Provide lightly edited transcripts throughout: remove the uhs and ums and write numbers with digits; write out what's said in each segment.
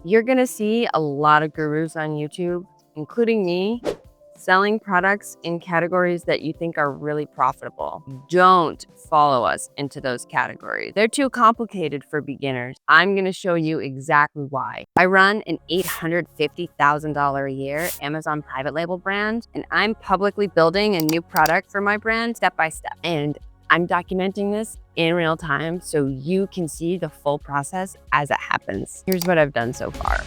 You're gonna see a lot of gurus on YouTube, including me, selling products in categories that you think are really profitable. Don't follow us into those categories. They're too complicated for beginners. I'm gonna show you exactly why. I run an $850,000 a year Amazon private label brand, and I'm publicly building a new product for my brand step by step. And I'm documenting this in real time so you can see the full process as it happens. Here's what I've done so far.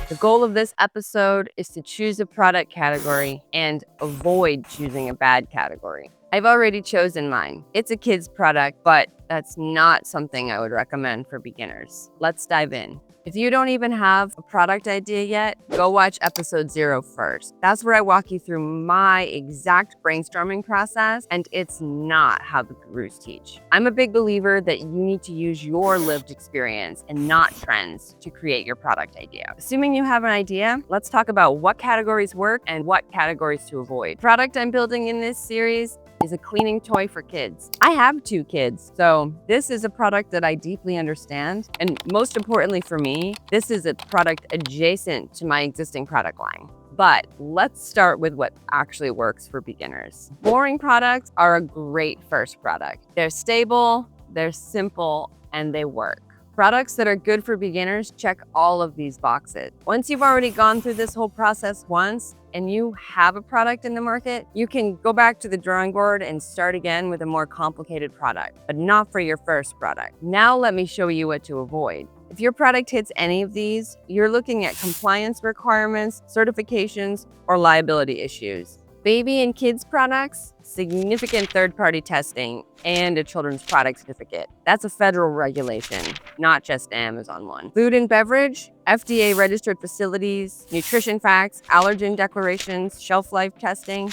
The goal of this episode is to choose a product category and avoid choosing a bad category. I've already chosen mine. It's a kid's product, but that's not something I would recommend for beginners. Let's dive in. If you don't even have a product idea yet, go watch episode 0 first. That's where I walk you through my exact brainstorming process, and it's not how the gurus teach. I'm a big believer that you need to use your lived experience and not trends to create your product idea. Assuming you have an idea, let's talk about what categories work and what categories to avoid. The product I'm building in this series is a cleaning toy for kids. I have 2 kids, so this is a product that I deeply understand. And most importantly for me, this is a product adjacent to my existing product line. But let's start with what actually works for beginners. Boring products are a great first product. They're stable, they're simple, and they work. Products that are good for beginners check all of these boxes. Once you've already gone through this whole process once and you have a product in the market, you can go back to the drawing board and start again with a more complicated product, but not for your first product. Now let me show you what to avoid. If your product hits any of these, you're looking at compliance requirements, certifications, or liability issues. Baby and kids products, significant third-party testing, and a children's product certificate. That's a federal regulation, not just an Amazon one. Food and beverage, FDA-registered facilities, nutrition facts, allergen declarations, shelf life testing.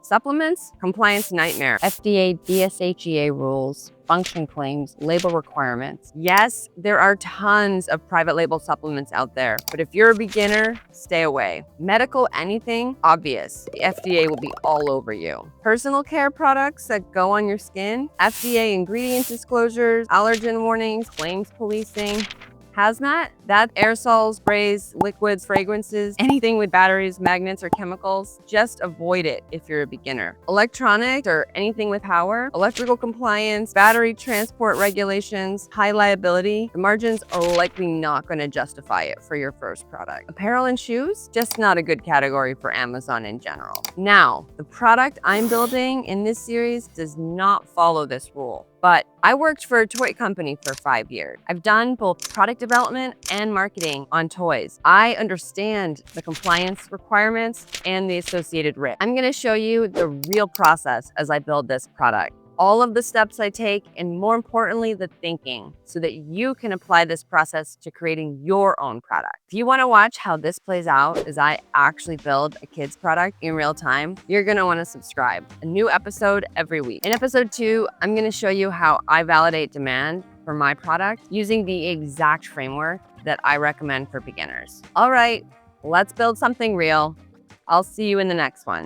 Supplements, compliance nightmare, FDA DSHEA rules, function claims, label requirements. Yes, there are tons of private label supplements out there, but if you're a beginner, stay away. Medical anything, obvious. The FDA will be all over you. Personal care products that go on your skin, FDA ingredient disclosures, allergen warnings, claims policing. Hazmat, that aerosols, sprays, liquids, fragrances, anything with batteries, magnets, or chemicals, just avoid it if you're a beginner. Electronic or anything with power, electrical compliance, battery transport regulations, high liability, the margins are likely not going to justify it for your first product. Apparel and shoes, just not a good category for Amazon in general. Now, the product I'm building in this series does not follow this rule. But I worked for a toy company for 5 years. I've done both product development and marketing on toys. I understand the compliance requirements and the associated risk. I'm gonna show you the real process as I build this product. All of the steps I take, and more importantly, the thinking, so that you can apply this process to creating your own product. If you wanna watch how this plays out as I actually build a kid's product in real time, you're gonna wanna subscribe. A new episode every week. In episode 2, I'm gonna show you how I validate demand for my product using the exact framework that I recommend for beginners. All right, let's build something real. I'll see you in the next one.